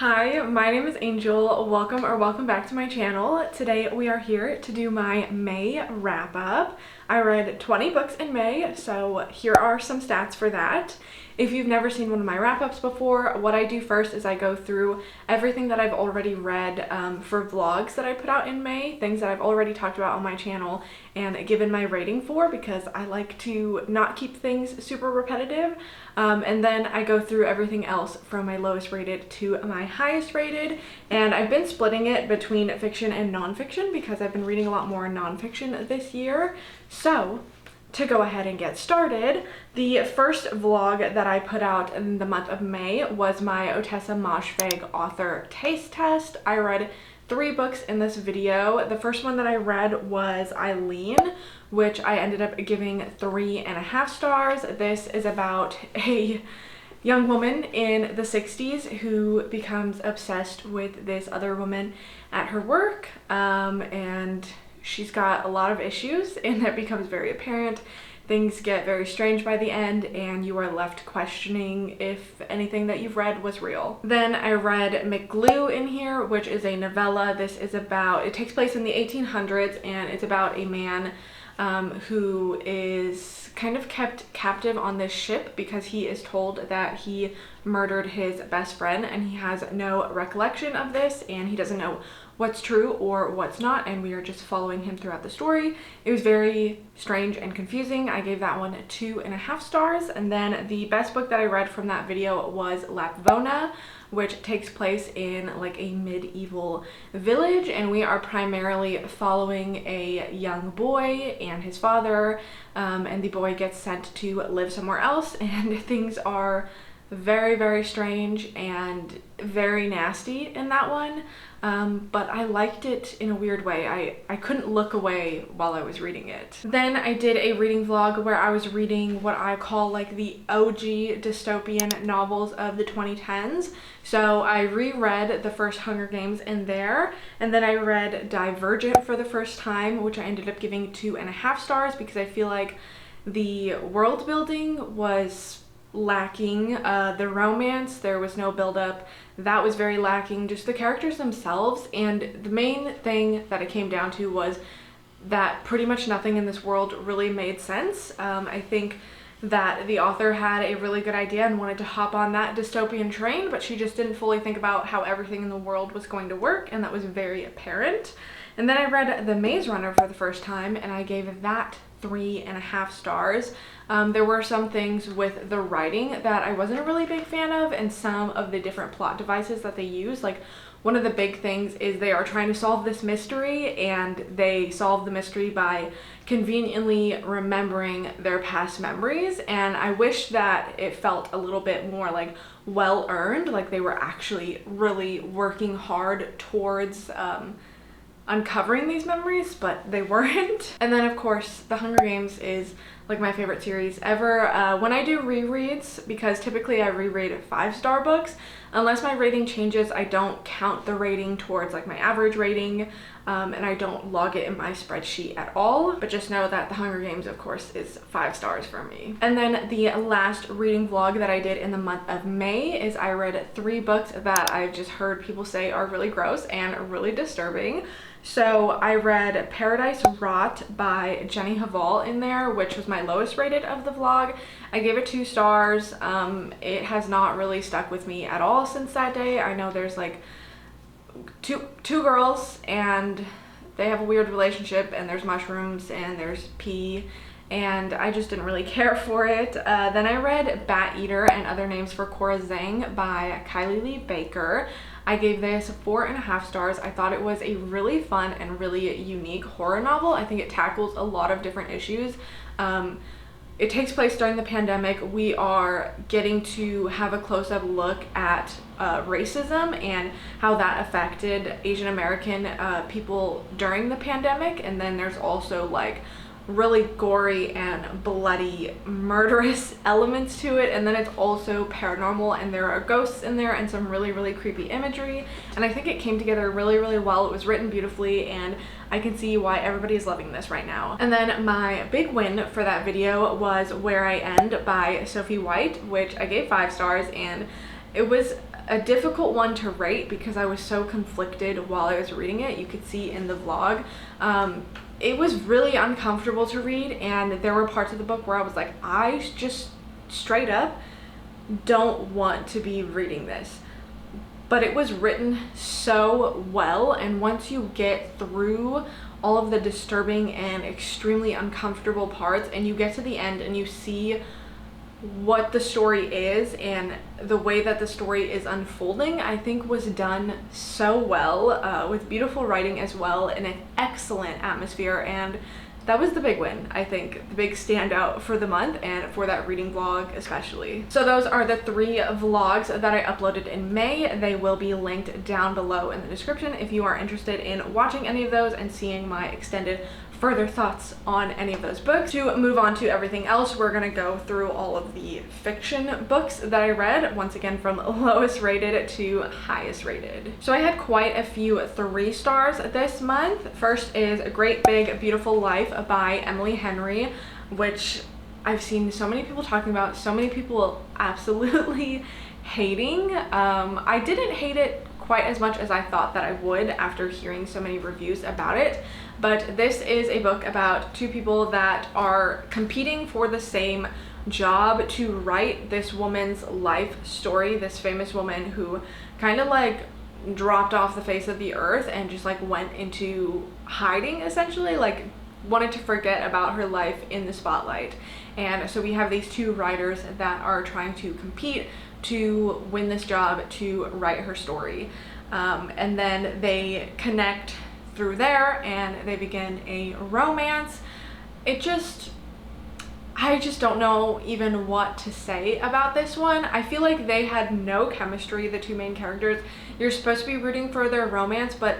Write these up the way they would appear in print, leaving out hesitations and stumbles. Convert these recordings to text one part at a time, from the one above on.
Hi, my name is Angel. Welcome back to my channel. Today we are here to do my May wrap up. I read 20 books in May, so here are some stats for that. If you've never seen one of my wrap-ups before, what I do first is I go through everything that I've already read for vlogs that I put out in May, things that I've already talked about on my channel and given my rating for, because I like to not keep things super repetitive. And then I go through everything else from my lowest rated to my highest rated, and I've been splitting it between fiction and nonfiction because I've been reading a lot more nonfiction this year. So to go ahead and get started, the first vlog that I put out in the month of May was my Ottessa Moshfegh author taste test. I read 3 books in this video. The first one that I read was Eileen, which I ended up giving 3.5 stars. This is about a young woman in the 60s who becomes obsessed with this other woman at her work, and she's got a lot of issues, and that becomes very apparent. Things get very strange by the end, and you are left questioning if anything that you've read was real. Then I read McGlue in here, which is a novella. This is about, it takes place in the 1800s, and it's about a man who is kind of kept captive on this ship because he is told that he murdered his best friend, and he has no recollection of this, and he doesn't know what's true or what's not, and we are just following him throughout the story. It was very strange and confusing. I gave that one 2.5 stars. And then the best book that I read from that video was Lapvona, which takes place in like a medieval village, and we are primarily following a young boy and his father, and the boy gets sent to live somewhere else, and things are very strange and very nasty in that one, but I liked it in a weird way. I couldn't look away while I was reading it. Then I did a reading vlog where I was reading what I call like the OG dystopian novels of the 2010s. So I reread the first Hunger Games in there, and then I read Divergent for the first time, which I ended up giving 2.5 stars because I feel like the world building was lacking. The romance, there was no buildup. That was very lacking. Just the characters themselves, and the main thing that it came down to was that pretty much nothing in this world really made sense. I think that the author had a really good idea and wanted to hop on that dystopian train, but she just didn't fully think about how everything in the world was going to work, and that was very apparent. And then I read The Maze Runner for the first time, and I gave that 3.5 stars. There were some things with the writing that I wasn't a really big fan of, and some of the different plot devices that they use. Like, one of the big things is they are trying to solve this mystery, and they solve the mystery by conveniently remembering their past memories, and I wish that it felt a little bit more like well earned, like they were actually really working hard towards uncovering these memories, but they weren't. And then of course The Hunger Games is like my favorite series ever. When I do rereads, because typically I reread 5-star books, unless my rating changes, I don't count the rating towards like my average rating, and I don't log it in my spreadsheet at all. But just know that The Hunger Games, of course, is 5 stars for me. And then the last reading vlog that I did in the month of May is I read 3 books that I've just heard people say are really gross and really disturbing. So I read Paradise Rot by Jenny Haval in there, which was my lowest rated of the vlog. I gave it 2 stars. It has not really stuck with me at all since that day. I know there's like two girls, and they have a weird relationship, and there's mushrooms and there's pee, and I just didn't really care for it. Then I read Bat Eater and Other Names for Cora Zhang by Kylie Lee Baker. I gave this 4.5 stars. I thought it was a really fun and really unique horror novel. I think it tackles a lot of different issues. It takes place during the pandemic. We are getting to have a close-up look at racism and how that affected Asian American people during the pandemic. And then there's also like really gory and bloody murderous elements to it, and then it's also paranormal, and there are ghosts in there and some really creepy imagery, and I think it came together really well. It was written beautifully, and I can see why everybody is loving this right now. And then my big win for that video was Where I End by Sophie White, which I gave 5 stars, and It was a difficult one to rate because I was so conflicted while I was reading it. You could see in the vlog. It was really uncomfortable to read, and there were parts of the book where I was like, I just straight up don't want to be reading this. But it was written so well, and once you get through all of the disturbing and extremely uncomfortable parts and you get to the end and you see what the story is and the way that the story is unfolding, I think was done so well, with beautiful writing as well and an excellent atmosphere. And that was the big win, I think, the big standout for the month and for that reading vlog especially. So those are the 3 vlogs that I uploaded in May. They will be linked down below in the description if you are interested in watching any of those and seeing my extended further thoughts on any of those books. To move on to everything else, we're gonna go through all of the fiction books that I read, once again from lowest rated to highest rated. So I had quite a few 3 stars this month. First is A Great Big Beautiful Life by Emily Henry, which I've seen so many people talking about, so many people absolutely hating. I didn't hate it quite as much as I thought that I would after hearing so many reviews about it. But this is a book about 2 people that are competing for the same job to write this woman's life story, this famous woman who kind of like dropped off the face of the earth and just like went into hiding, essentially, like wanted to forget about her life in the spotlight. And so we have these 2 writers that are trying to compete to win this job to write her story. And then they connect through there and they begin a romance. I just don't know even what to say about this one. I feel like they had no chemistry, the 2 main characters. You're supposed to be rooting for their romance, but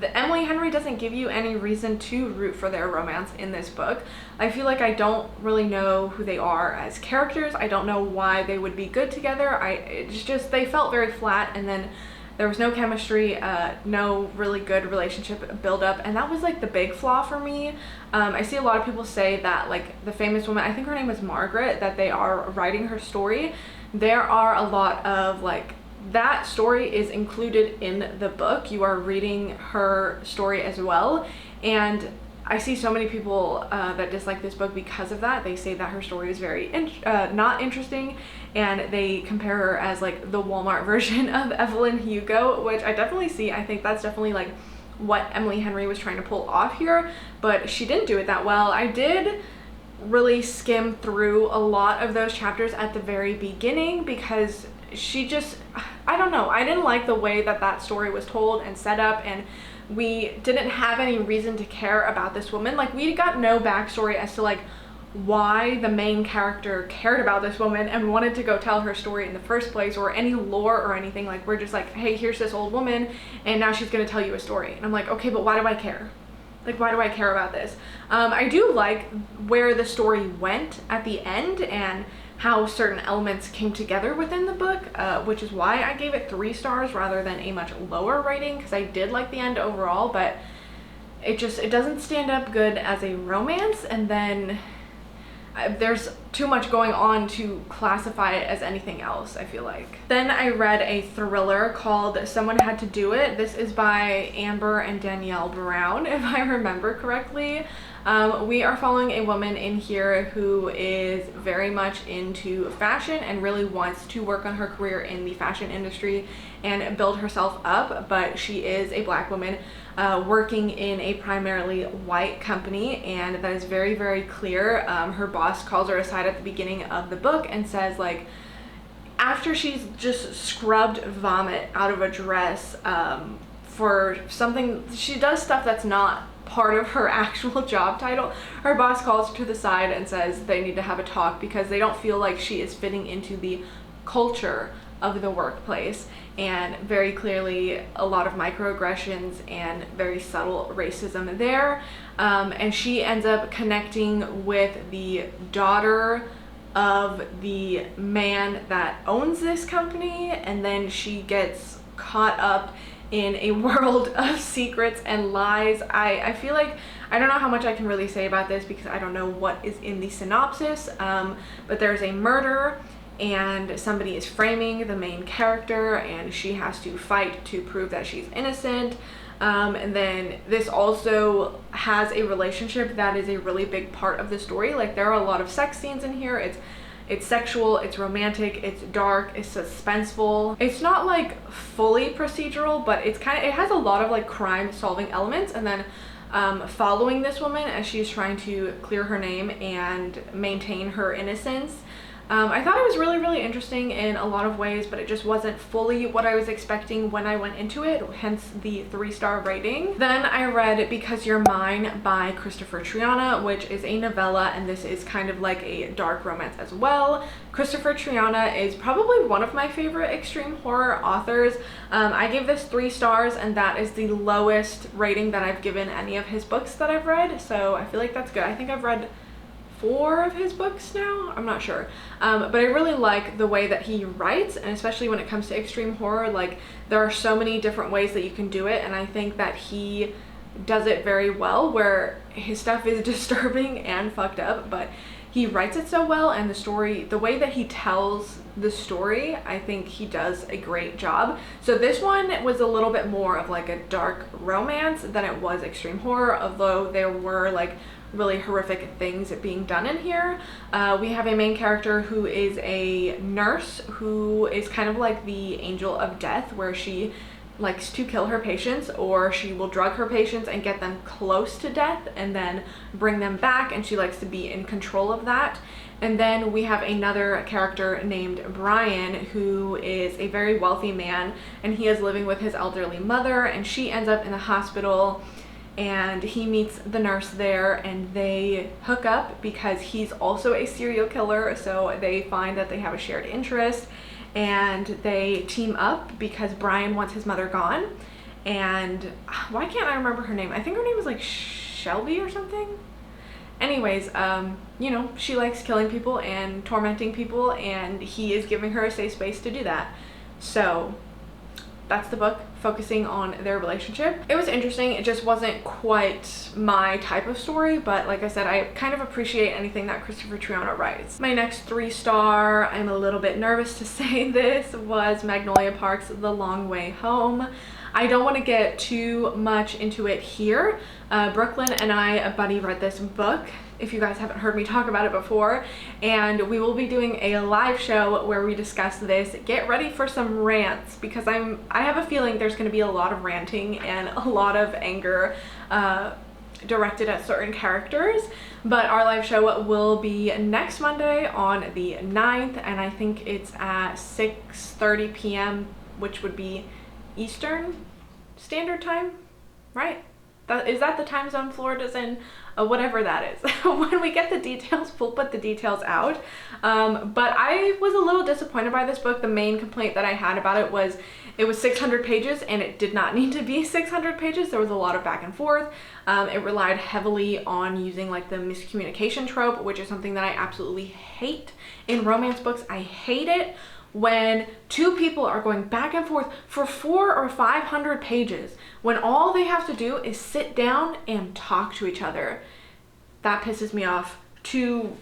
Emily Henry doesn't give you any reason to root for their romance in this book. I feel like I don't really know who they are as characters. I don't know why they would be good together. It's just, they felt very flat, and then there was no chemistry, no really good relationship build up, and that was like the big flaw for me. I see a lot of people say that like the famous woman, I think her name was Margaret, that they are writing her story. There are a lot of like, that story is included in the book. You are reading her story as well, and I see so many people that dislike this book because of that. They say that her story is very not interesting, and they compare her as like the Walmart version of Evelyn Hugo, which I definitely see. I think that's definitely like what Emily Henry was trying to pull off here, but she didn't do it that well. I did really skim through a lot of those chapters at the very beginning because she just, I don't know, I didn't like the way that that story was told and set up, and we didn't have any reason to care about this woman. Like, we got no backstory as to like why the main character cared about this woman and wanted to go tell her story in the first place, or any lore or anything. Like, we're just like, hey, here's this old woman and now she's gonna tell you a story, and I'm like, okay, but why do I care? Like, why do I care about this? I do like where the story went at the end and how certain elements came together within the book, which is why I gave it 3 stars rather than a much lower rating, because I did like the end overall, but it doesn't stand up good as a romance, and then there's too much going on to classify it as anything else, I feel like. Then I read a thriller called Someone Had to Do It. This is by Amber and Danielle Brown, if I remember correctly. We are following a woman in here who is very much into fashion and really wants to work on her career in the fashion industry and build herself up, but she is a Black woman working in a primarily white company, and that is very, very clear. Her boss calls her aside at the beginning of the book and says, like, after she's just scrubbed vomit out of a dress for something, she does stuff that's not part of her actual job title. Her boss calls her to the side and says they need to have a talk because they don't feel like she is fitting into the culture of the workplace, and very clearly a lot of microaggressions and very subtle racism there. And she ends up connecting with the daughter of the man that owns this company, and then she gets caught up in a world of secrets and lies. I feel like, I don't know how much I can really say about this because I don't know what is in the synopsis, but there's a murder, and somebody is framing the main character and she has to fight to prove that she's innocent. And then this also has a relationship that is a really big part of the story. Like, there are a lot of sex scenes in here. It's sexual, it's romantic, it's dark, it's suspenseful. It's not like fully procedural, but it has a lot of like crime solving elements. And then following this woman as she's trying to clear her name and maintain her innocence. I thought it was really, really interesting in a lot of ways, but it just wasn't fully what I was expecting when I went into it, hence the 3-star rating. Then I read Because You're Mine by Christopher Triana, which is a novella, and this is kind of like a dark romance as well. Christopher Triana is probably one of my favorite extreme horror authors. I gave this 3 stars, and that is the lowest rating that I've given any of his books that I've read, so I feel like that's good. I think I've read 4 of his books now, I'm not sure, but I really like the way that he writes, and especially when it comes to extreme horror, like, there are so many different ways that you can do it, and I think that he does it very well, where his stuff is disturbing and fucked up, but he writes it so well, and the way that he tells the story, I think he does a great job. So this one was a little bit more of like a dark romance than it was extreme horror, although there were like really horrific things being done in here. We have a main character who is a nurse who is kind of like the angel of death, where she likes to kill her patients, or she will drug her patients and get them close to death and then bring them back, and she likes to be in control of that. And then we have another character named Brian, who is a very wealthy man, and he is living with his elderly mother, and she ends up in the hospital, and he meets the nurse there, and they hook up because he's also a serial killer, so they find that they have a shared interest, and they team up because Brian wants his mother gone. And why can't I remember her name? I think her name was like Shelby or something. Anyways, you know, she likes killing people and tormenting people, and he is giving her a safe space to do that. So that's the book, focusing on their relationship. It was interesting. It just wasn't quite my type of story, but like I said, I kind of appreciate anything that Christopher Triana writes. My next 3-star, I'm a little bit nervous to say this, was Magnolia Park's The Long Way Home. I don't want to get too much into it here. Brooklyn and I, a buddy, read this book, if you guys haven't heard me talk about it before, and we will be doing a live show where we discuss this. Get ready for some rants, because I have a feeling there's going to be a lot of ranting and a lot of anger directed at certain characters. But our live show will be next Monday on the 9th, and I think it's at 6:30 p.m., which would be Eastern Standard Time, right? Is that the time zone Florida's in? Whatever that is. When we get the details, we'll put the details out. But I was a little disappointed by this book. The main complaint that I had about it was 600 pages, and it did not need to be 600 pages. There was a lot of back and forth. It relied heavily on using like the miscommunication trope, which is something that I absolutely hate in romance books. I hate it when 2 people are going back and forth for 400 or 500 pages, when all they have to do is sit down and talk to each other. That pisses me off to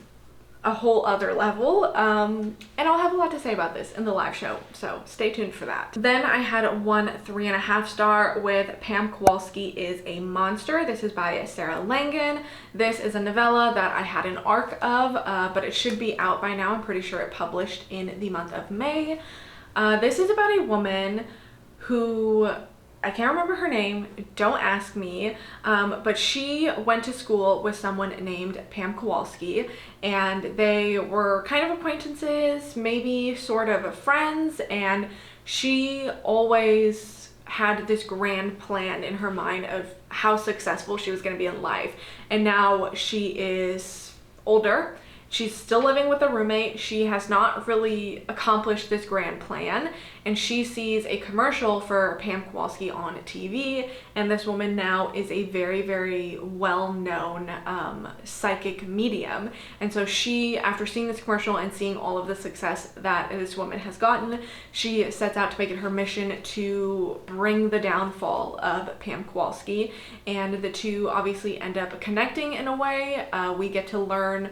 a whole other level, and I'll have a lot to say about this in the live show, so stay tuned for that. Then I had one 3.5 star with Pam Kowalski is a Monster. This is by Sarah Langan. This is a novella that I had an arc of, but it should be out by now. I'm pretty sure it published in the month of May. This is about a woman who, I can't remember her name, don't ask me, but she went to school with someone named Pam Kowalski, and they were kind of acquaintances, maybe sort of friends, and she always had this grand plan in her mind of how successful she was going to be in life. And now she is older. She's still living with a roommate. She has not really accomplished this grand plan, and she sees a commercial for Pam Kowalski on TV, and this woman now is a very, very well-known psychic medium. And so she, after seeing this commercial and seeing all of the success that this woman has gotten, she sets out to make it her mission to bring the downfall of Pam Kowalski, and the two obviously end up connecting in a way. We get to learn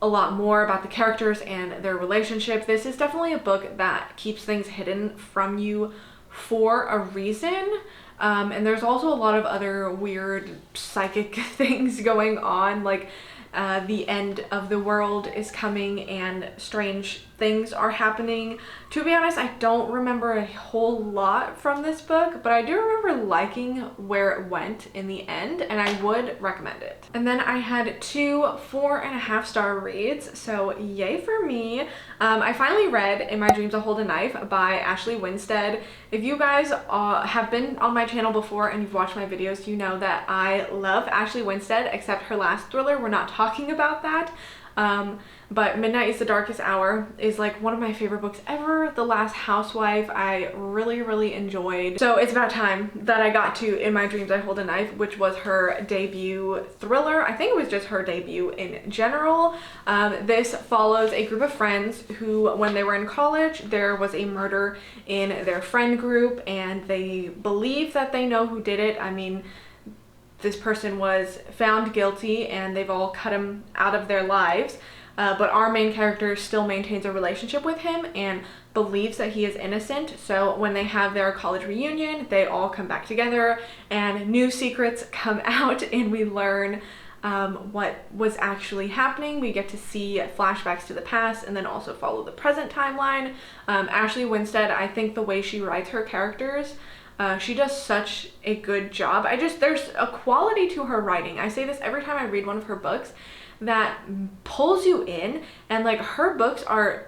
a lot more about the characters and their relationship. This is definitely a book that keeps things hidden from you for a reason. And there's also a lot of other weird psychic things going on, like the end of the world is coming and strange things are happening. To be honest, I don't remember a whole lot from this book, but I do remember liking where it went in the end, and I would recommend it. And then I had two 4.5-star reads, so yay for me. I finally read In My Dreams I Hold a Knife by Ashley Winstead. If you guys have been on my channel before and you've watched my videos, you know that I love Ashley Winstead, except her last thriller. We're not talking about that. But Midnight is the Darkest Hour is like one of my favorite books ever. The Last Housewife I really enjoyed. So it's about time that I got to In My Dreams I Hold a Knife, which was her debut thriller. I think it was just her debut in general. This follows a group of friends who, when they were in college, there was a murder in their friend group and they believe that they know who did it. I mean, this person was found guilty and they've all cut him out of their lives. But our main character still maintains a relationship with him and believes that he is innocent. So when they have their college reunion, they all come back together and new secrets come out and we learn what was actually happening. We get to see flashbacks to the past and then also follow the present timeline. Ashley Winstead, I think the way she writes her characters, she does such a good job. There's a quality to her writing. I say this every time I read one of her books that pulls you in, and like her books are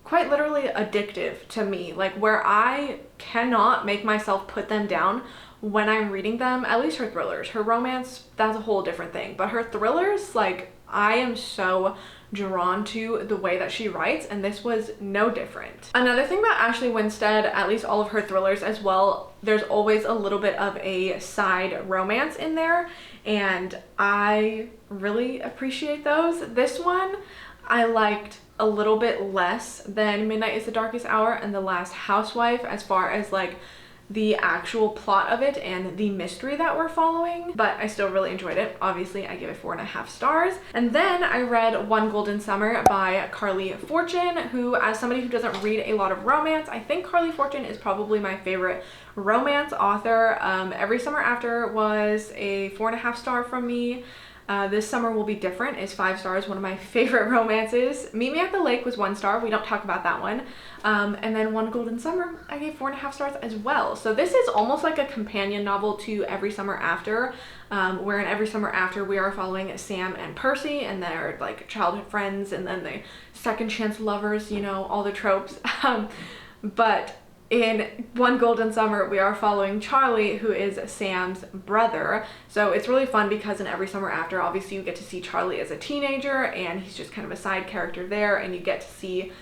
quite literally addictive to me, like where I cannot make myself put them down when I'm reading them. At least her thrillers. Her romance, that's a whole different thing, but her thrillers, like I am so drawn to the way that she writes, and this was no different. Another thing about Ashley Winstead, at least all of her thrillers as well, there's always a little bit of a side romance in there, and I really appreciate those. This one I liked a little bit less than Midnight is the Darkest Hour and The Last Housewife as far as like the actual plot of it and the mystery that we're following, but I still really enjoyed it. Obviously, I give it 4.5 stars. And then I read One Golden Summer by Carly Fortune, who, as somebody who doesn't read a lot of romance, I think Carly Fortune is probably my favorite romance author. Every Summer After was a 4.5 star from me. This Summer Will Be Different is 5 stars, one of my favorite romances. Meet Me at the Lake was 1 star. We don't talk about that one. And then One Golden Summer, I gave 4.5 stars as well. So this is almost like a companion novel to Every Summer After, where in Every Summer After we are following Sam and Percy and they're like childhood friends and then they second chance lovers, you know, all the tropes. But in One Golden Summer, we are following Charlie, who is Sam's brother. So it's really fun because in Every Summer After, obviously you get to see Charlie as a teenager and he's just kind of a side character there, and you get to see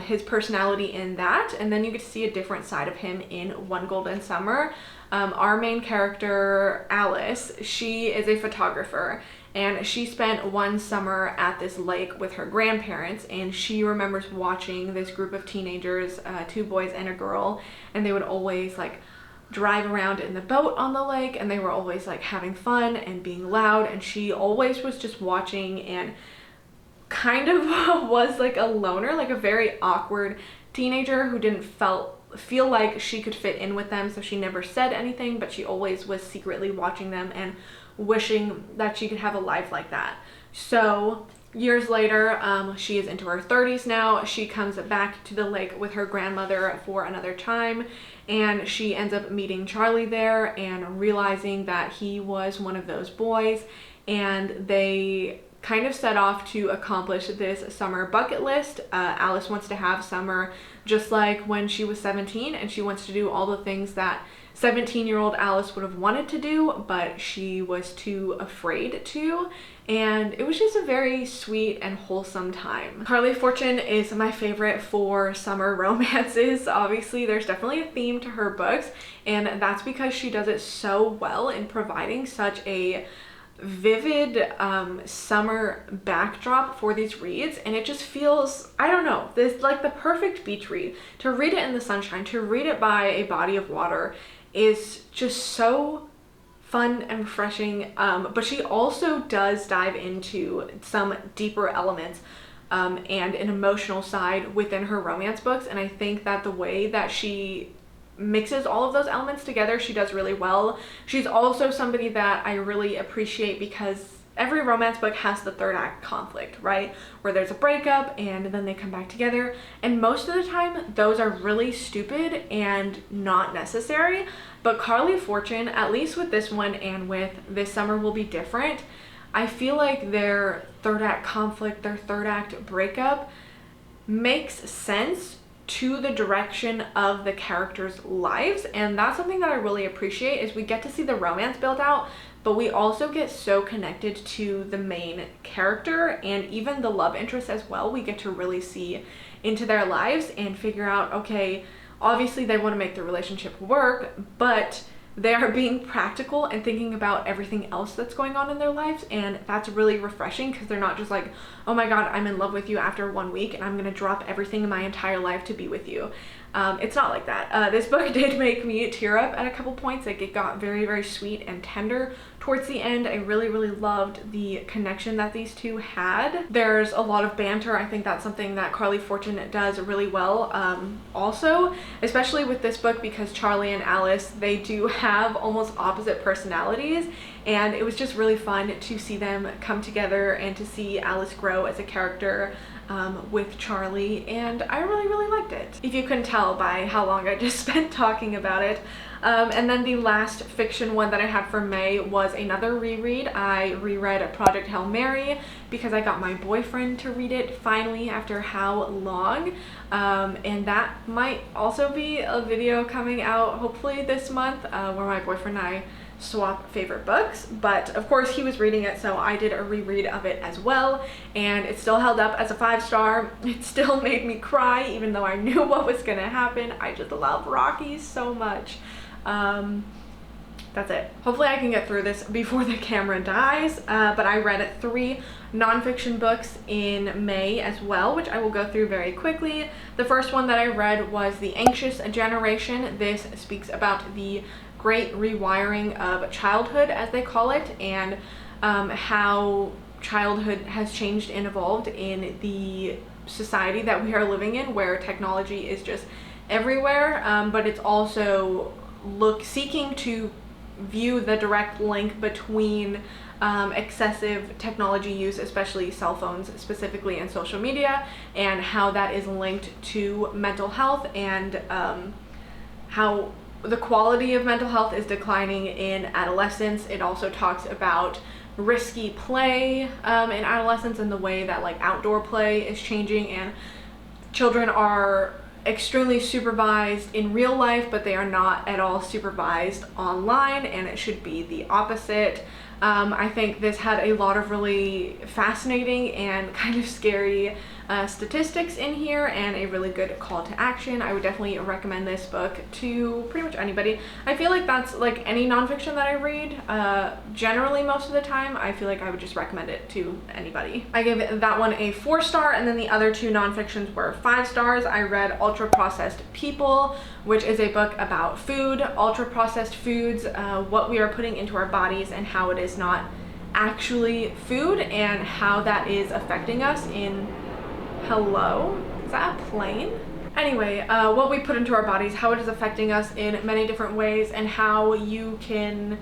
his personality in that, and then you get to see a different side of him in One Golden Summer. Our main character, Alice, she is a photographer, and she spent one summer at this lake with her grandparents, and she remembers watching this group of teenagers, 2 boys and a girl, and they would always like drive around in the boat on the lake, and they were always like having fun and being loud, and she always was just watching and kind of was like a loner, like a very awkward teenager who didn't feel like she could fit in with them, so she never said anything, but she always was secretly watching them and wishing that she could have a life like that. So years later, she is into her 30s now. She comes back to the lake with her grandmother for another time, and she ends up meeting Charlie there and realizing that he was one of those boys, and they kind of set off to accomplish this summer bucket list. Alice wants to have summer just like when she was 17, and she wants to do all the things that 17-year-old Alice would have wanted to do, but she was too afraid to, and it was just a very sweet and wholesome time. Carly Fortune is my favorite for summer romances. Obviously, there's definitely a theme to her books, and that's because she does it so well in providing such a vivid summer backdrop for these reads, and it just feels, I don't know, this like the perfect beach read. To read it in the sunshine, to read it by a body of water is just so fun and refreshing, but she also does dive into some deeper elements and an emotional side within her romance books, and I think that the way that she mixes all of those elements together, she does really well. She's also somebody that I really appreciate because every romance book has the third act conflict, right? Where there's a breakup and then they come back together. And most of the time, those are really stupid and not necessary. But Carly Fortune, at least with this one and with This Summer Will Be Different, I feel like their third act conflict, their third act breakup makes sense to the direction of the characters' lives. And that's something that I really appreciate, is we get to see the romance built out, but we also get so connected to the main character and even the love interest as well. We get to really see into their lives and figure out, okay, obviously they want to make the relationship work, but they are being practical and thinking about everything else that's going on in their lives, and that's really refreshing because they're not just like, oh my god, I'm in love with you after 1 week and I'm gonna drop everything in my entire life to be with you. It's not like that. This book did make me tear up at a couple points. Like, it got very, very sweet and tender towards the end. I really, really loved the connection that these two had. There's a lot of banter. I think that's something that Carly Fortune does really well. Also, especially with this book, because Charlie and Alice, they do have almost opposite personalities, and it was just really fun to see them come together and to see Alice grow as a character with Charlie, and I really, really liked it, if you couldn't tell by how long I just spent talking about it. And then the last fiction one that I had for May was another reread. I reread Project Hail Mary because I got my boyfriend to read it finally after how long, and that might also be a video coming out hopefully this month where my boyfriend and I swap favorite books. But of course he was reading it, so I did a reread of it as well, and it still held up as a 5-star. It still made me cry even though I knew what was gonna happen. I just love Rocky so much. That's it. Hopefully I can get through this before the camera dies, but I read 3 nonfiction books in May as well, which I will go through very quickly. The first one that I read was The Anxious Generation. This speaks about the great rewiring of childhood, as they call it, and how childhood has changed and evolved in the society that we are living in, where technology is just everywhere, but it's also seeking to view the direct link between excessive technology use, especially cell phones specifically, and social media, and how that is linked to mental health, and how the quality of mental health is declining in adolescence. It also talks about risky play in adolescence and the way that like outdoor play is changing, and children are extremely supervised in real life, but they are not at all supervised online, and it should be the opposite. I think this had a lot of really fascinating and kind of scary statistics in here, and a really good call to action. I would definitely recommend this book to pretty much anybody. I feel like that's like any nonfiction that I read. Generally, most of the time, I feel like I would just recommend it to anybody. I gave that one a 4-star, and then the other 2 nonfictions were 5 stars. I read Ultra Processed People, which is a book about food, ultra processed foods, what we are putting into our bodies, and how it is not actually food, and how that is affecting us in... Hello? Is that a plane? Anyway, what we put into our bodies, how it is affecting us in many different ways, and how you can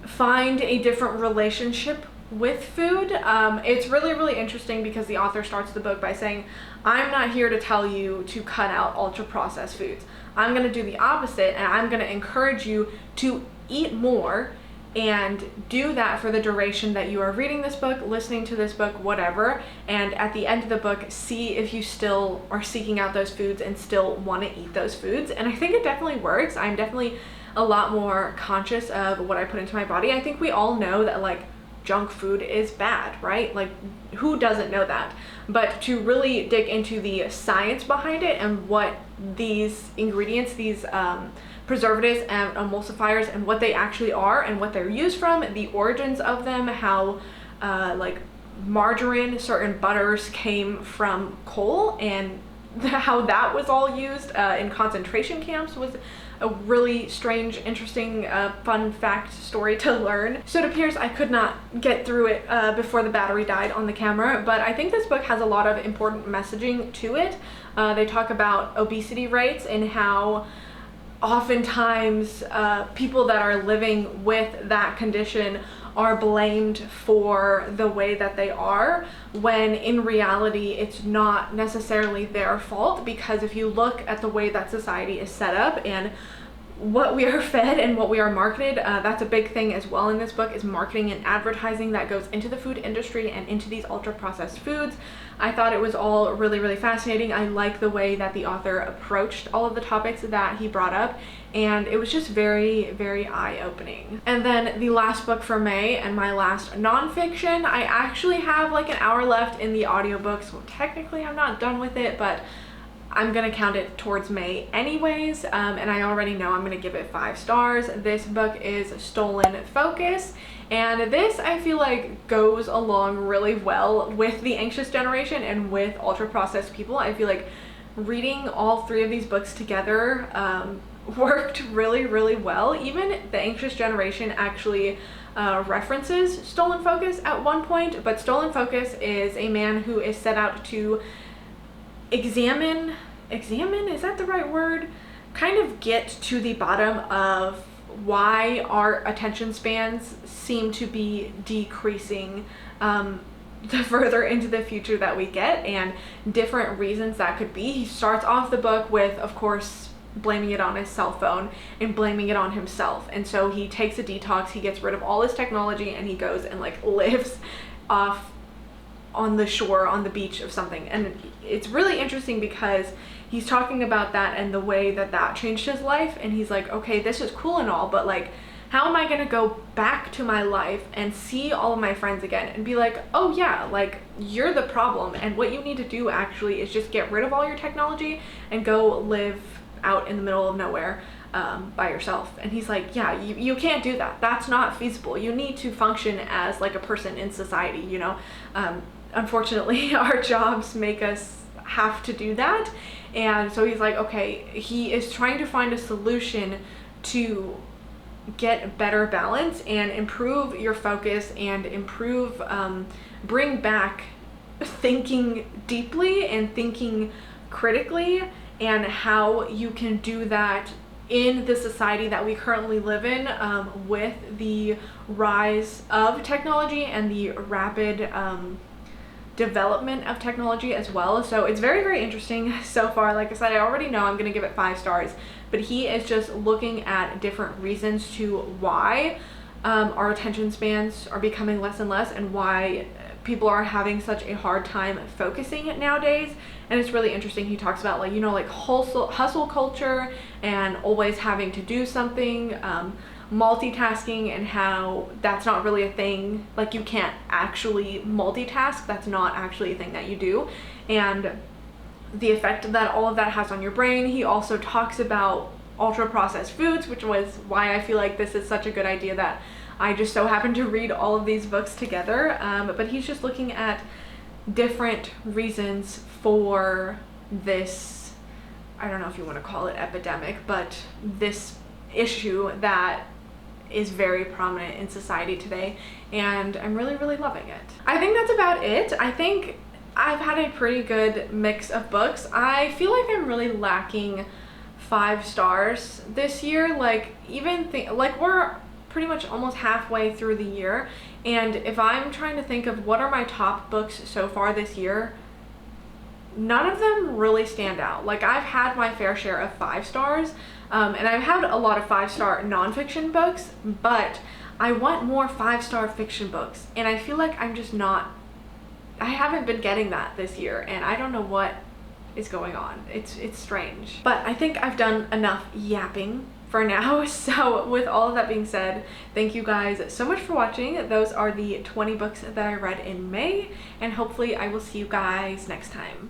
find a different relationship with food. It's really, really interesting because the author starts the book by saying, I'm not here to tell you to cut out ultra processed foods. I'm going to do the opposite, and I'm going to encourage you to eat more, and do that for the duration that you are reading this book, listening to this book, whatever, and at the end of the book, see if you still are seeking out those foods and still want to eat those foods. And I think it definitely works. I'm definitely a lot more conscious of what I put into my body. I think we all know that like junk food is bad, right? Like, who doesn't know that? But to really dig into the science behind it and what these ingredients, these preservatives and emulsifiers, and what they actually are and what they're used from, the origins of them, how like margarine, certain butters came from coal, and how that was all used in concentration camps was a really strange, interesting, fun fact story to learn. So it appears I could not get through it before the battery died on the camera, but I think this book has a lot of important messaging to it. They talk about obesity rates and how oftentimes people that are living with that condition are blamed for the way that they are, when in reality it's not necessarily their fault, because if you look at the way that society is set up and what we are fed and what we are marketed, that's a big thing as well in this book, is marketing and advertising that goes into the food industry and into these ultra processed foods. I thought it was all really, really fascinating. I like the way that the author approached all of the topics that he brought up, and it was just very, very eye-opening. And then the last book for May and my last nonfiction, I actually have like an hour left in the audiobook, so technically I'm not done with it, but I'm gonna count it towards May anyways, and I already know I'm gonna give it 5 stars. This book is Stolen Focus, and this I feel like goes along really well with the anxious generation and with ultra processed people. I feel like reading all 3 of these books together worked really, really well. Even the anxious generation actually references Stolen Focus at one point, but Stolen Focus is a man who is set out to examine, is that the right word? Kind of get to the bottom of why our attention spans seem to be decreasing the further into the future that we get, and different reasons that could be. He starts off the book with, of course, blaming it on his cell phone and blaming it on himself, and so he takes a detox, he gets rid of all his technology, and he goes and like lives off on the shore, on the beach of something. And it's really interesting because he's talking about that and the way that that changed his life, and he's like, okay, this is cool and all, but like, how am I gonna go back to my life and see all of my friends again and be like, oh yeah, like you're the problem, and what you need to do actually is just get rid of all your technology and go live out in the middle of nowhere by yourself. And he's like, yeah, you can't do that, that's not feasible, you need to function as like a person in society, you know. Unfortunately, our jobs make us have to do that. And so he's like, okay, he is trying to find a solution to get better balance and improve your focus and improve, bring back thinking deeply and thinking critically, and how you can do that in the society that we currently live in, with the rise of technology and the rapid development of technology as well. So it's very, very interesting so far. Like I said, I already know I'm gonna give it 5 stars, but he is just looking at different reasons to why our attention spans are becoming less and less, and why people are having such a hard time focusing nowadays. And it's really interesting. He talks about, like, you know, like hustle culture and always having to do something, multitasking, and how that's not really a thing. Like, you can't actually multitask, that's not actually a thing that you do, and the effect that all of that has on your brain. He also talks about ultra processed foods, which was why I feel like this is such a good idea that I just so happened to read all of these books together. But he's just looking at different reasons for this, I don't know if you want to call it epidemic, but this issue that is very prominent in society today, and I'm really, really loving it. I think that's about it. I think I've had a pretty good mix of books. I feel like I'm really lacking 5 stars this year. Like, like we're pretty much almost halfway through the year, and if I'm trying to think of what are my top books so far this year, none of them really stand out. Like, I've had my fair share of 5 stars, and I've had a lot of 5-star nonfiction books, but I want more 5-star fiction books, and I feel like I'm just not, I haven't been getting that this year, and I don't know what is going on. It's strange. But I think I've done enough yapping for now. So with all of that being said, thank you guys so much for watching. Those are the 20 books that I read in May, and hopefully I will see you guys next time.